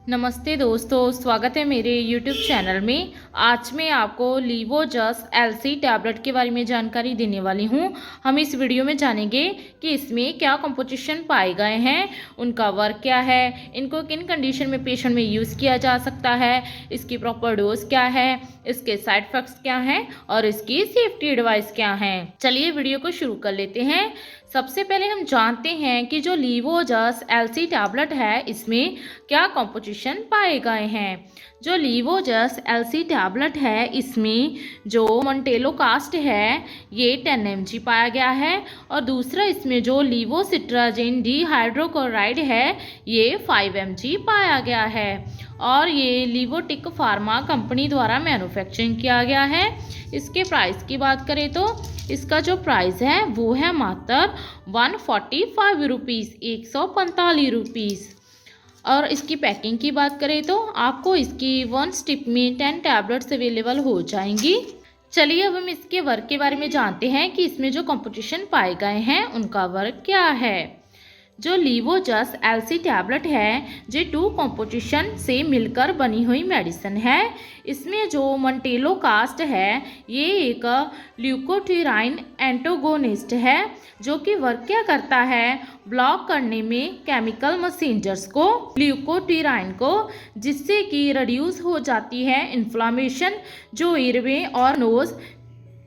नमस्ते दोस्तों, स्वागत है मेरे YouTube चैनल में। आज मैं आपको लीवोजस एलसी टैबलेट के बारे में जानकारी देने वाली हूं। हम इस वीडियो में जानेंगे कि इसमें क्या कंपोजिशन पाए गए हैं, उनका वर्क क्या है, इनको किन कंडीशन में पेशेंट में यूज़ किया जा सकता है, इसकी प्रॉपर डोज क्या है, इसके साइड इफेक्ट्स क्या हैं और इसकी सेफ्टी एडवाइस क्या है। चलिए वीडियो को शुरू कर लेते हैं। सबसे पहले हम जानते हैं कि जो लीवोजस एलसी टैबलेट है इसमें क्या कंपोजिशन पाए गए हैं। जो लीवोजस एलसी टैबलेट है इसमें जो मोंटेलो कास्ट है ये 10 mg पाया गया है और दूसरा इसमें जो लीवोसिट्राजिन डिहाइड्रोक्लोराइड है ये 5 mg पाया गया है और ये लिवोटिक फार्मा कंपनी द्वारा मैन्युफैक्चरिंग किया गया है। इसके प्राइस की बात करें तो इसका जो प्राइस है वो है मात्र 145 रुपीज़, 145 रुपीज़। और इसकी पैकिंग की बात करें तो आपको इसकी 1 स्टिप में 10 टैबलेट्स अवेलेबल हो जाएंगी। चलिए अब हम इसके वर्क के बारे में जानते हैं कि इसमें जो कंपोजिशन पाए गए हैं उनका वर्क क्या है। जो लीवोजस एलसी टैबलेट है ये 2 कंपोजिशन से मिलकर बनी हुई मेडिसिन है। इसमें जो मोंटेलो कास्ट है ये एक ल्यूकोट्राइन एंटागोनिस्ट है जो कि वर्क क्या करता है, ब्लॉक करने में केमिकल मैसेंजर्स को, ल्यूकोट्राइन को, जिससे कि रिड्यूस हो जाती है इन्फ्लामेशन जो एयरवे और नोज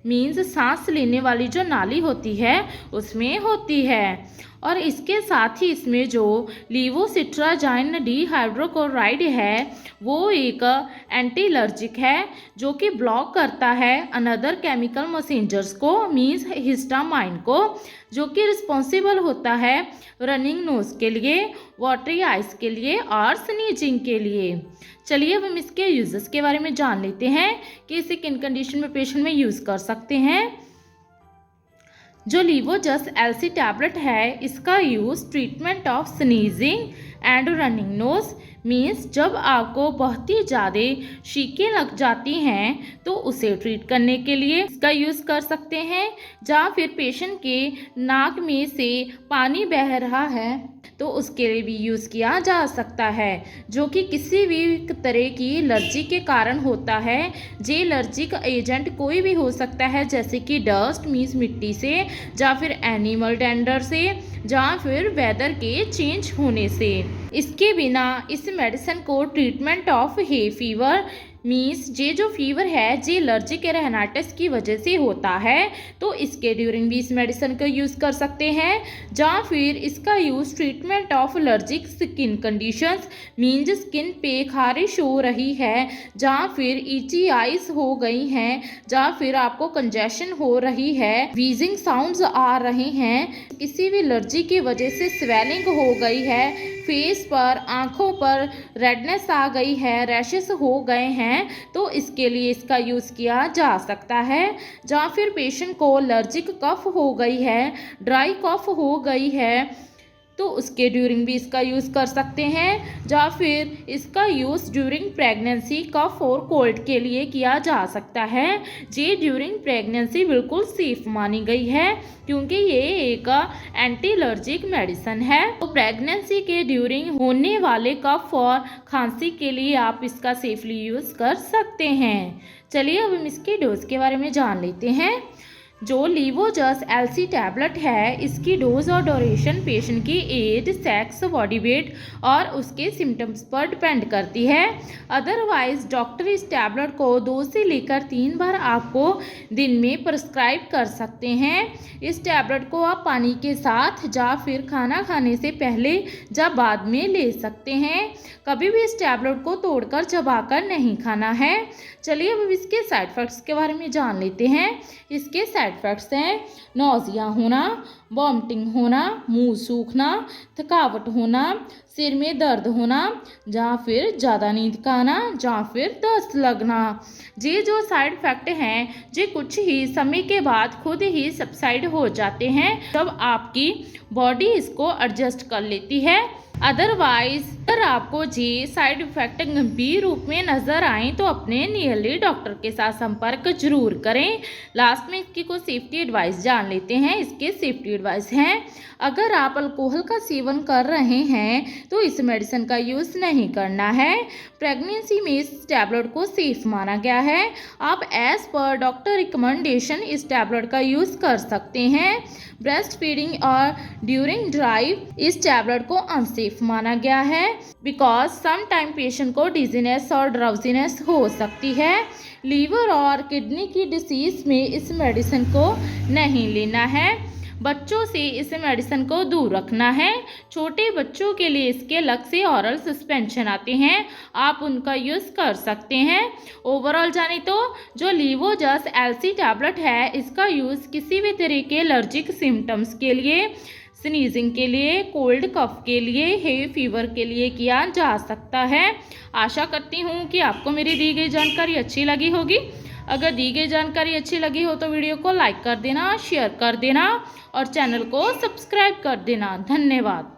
मीन्स सांस लेने वाली जो नाली होती है उसमें होती है। और इसके साथ ही इसमें जो लीवोसिट्राजिन डिहाइड्रोक्लोराइड है वो एक एंटी एलर्जिक है जो कि ब्लॉक करता है अनदर केमिकल मैसेंजर्स को मीन्स हिस्टामाइन को, जो कि रिस्पॉन्सिबल होता है रनिंग नोज के लिए, वाटरी आइज के लिए और स्नीजिंग के लिए। चलिए अब हम इसके यूजेस के बारे में जान लेते हैं कि इसे किन कंडीशन में पेशेंट में यूज़ कर सकते हैं। जो लीवोजस एलसी टैबलेट है इसका use treatment of sneezing and running nose means जब आपको बहुत ही ज़्यादा छींकें लग जाती हैं तो उसे ट्रीट करने के लिए इसका यूज़ कर सकते हैं। जहाँ फिर पेशेंट के नाक में से पानी बह रहा है तो उसके लिए भी यूज़ किया जा सकता है, जो कि किसी भी तरह की एलर्जी के कारण होता है। जे एलर्जिक एजेंट कोई भी हो सकता है जैसे कि डस्ट मीन्स मिट्टी से, या फिर एनिमल डेंडर से, या फिर वेदर के चेंज होने से। इसके बिना इस मेडिसिन को treatment of hay fever means ये जो फीवर है जे एलर्जिक रेनाइटिस की वजह से होता है तो इसके ड्यूरिंग भी इस मेडिसिन का यूज़ कर सकते हैं। या फिर इसका use treatment of allergic skin conditions means skin पे खारिश हो रही है, या फिर इची आइज हो गई हैं, या फिर आपको कंजेशन हो रही है, वीजिंग साउंड्स आ रहे हैं, किसी भी एलर्जी की वजह से स्वेलिंग हो गई है, फेस पर आँखों पर रेडनेस आ गई है, रैशेस हो गए हैं तो इसके लिए इसका यूज़ किया जा सकता है। या फिर पेशेंट को एलर्जिक कफ हो गई है, ड्राई कफ हो गई है तो उसके ड्यूरिंग भी इसका यूज़ कर सकते हैं। या फिर इसका यूज़ ड्यूरिंग प्रेगनेंसी कफ और कोल्ड के लिए किया जा सकता है। ये ड्यूरिंग प्रेगनेंसी बिल्कुल सेफ मानी गई है क्योंकि ये एक एंटी एलर्जिक मेडिसिन है। तो प्रेगनेंसी के ड्यूरिंग होने वाले कफ और खांसी के लिए आप इसका सेफली यूज़ कर सकते हैं। चलिए अब हम इसके डोज के बारे में जान लेते हैं। जो लीवोजस एलसी टैबलेट है इसकी डोज और ड्यूरेशन पेशेंट की एज, सेक्स, बॉडी वेट और उसके सिम्टम्स पर डिपेंड करती है। अदरवाइज डॉक्टर इस टैबलेट को 2 से लेकर 3 बार आपको दिन में प्रिस्क्राइब कर सकते हैं। इस टैबलेट को आप पानी के साथ या फिर खाना खाने से पहले या बाद में ले सकते हैं। कभी भी इस टैबलेट को तोड़कर चबाकर नहीं खाना है। चलिए अब इसके साइड इफेक्ट्स के बारे में जान लेते हैं। इसके साइड इफेक्ट्स हैं नौजिया होना, वॉमिटिंग होना, मुंह सूखना, थकावट होना, सिर में दर्द होना, या फिर ज़्यादा नींद का आना, या फिर दस्त लगना। ये जो साइड इफ़ेक्ट हैं ये कुछ ही समय के बाद खुद ही सबसाइड हो जाते हैं जब आपकी बॉडी इसको एडजस्ट कर लेती है। अदरवाइज अगर आपको ये साइड इफेक्ट गंभीर रूप में नज़र आए तो अपने नियरली डॉक्टर के साथ संपर्क जरूर करें। लास्ट में इसकी कुछ सेफ्टी एडवाइस जान लेते हैं। इसके सेफ्टी एडवाइस हैं, अगर आप अल्कोहल का सेवन कर रहे हैं तो इस मेडिसिन का यूज़ नहीं करना है। प्रेगनेंसी में इस टैबलेट को सेफ माना गया है। आप एज पर डॉक्टर रिकमेंडेशन इस टैबलेट का यूज़ कर सकते हैं। ब्रेस्ट फीडिंग और ड्यूरिंग ड्राइव इस टैबलेट को अनसेफ माना गया है बिकॉज सम टाइम पेशेंट को डिजीनेस और ड्राउजीनेस हो सकती है। लीवर और किडनी की डिसीज में इस मेडिसिन को नहीं लेना है। बच्चों से इस मेडिसिन को दूर रखना है। छोटे बच्चों के लिए इसके अलग से ऑरल सस्पेंशन आते हैं, आप उनका यूज़ कर सकते हैं। ओवरऑल जाने तो जो लीवोजस एलसी टैबलेट है इसका यूज़ किसी भी तरह के एलर्जिक सिम्टम्स के लिए, स्नीजिंग के लिए, कोल्ड कफ के लिए, हे फीवर के लिए किया जा सकता है। आशा करती हूँ कि आपको मेरी दी गई जानकारी अच्छी लगी होगी। अगर दी गई जानकारी अच्छी लगी हो तो वीडियो को लाइक कर देना, शेयर कर देना और चैनल को सब्सक्राइब कर देना। धन्यवाद।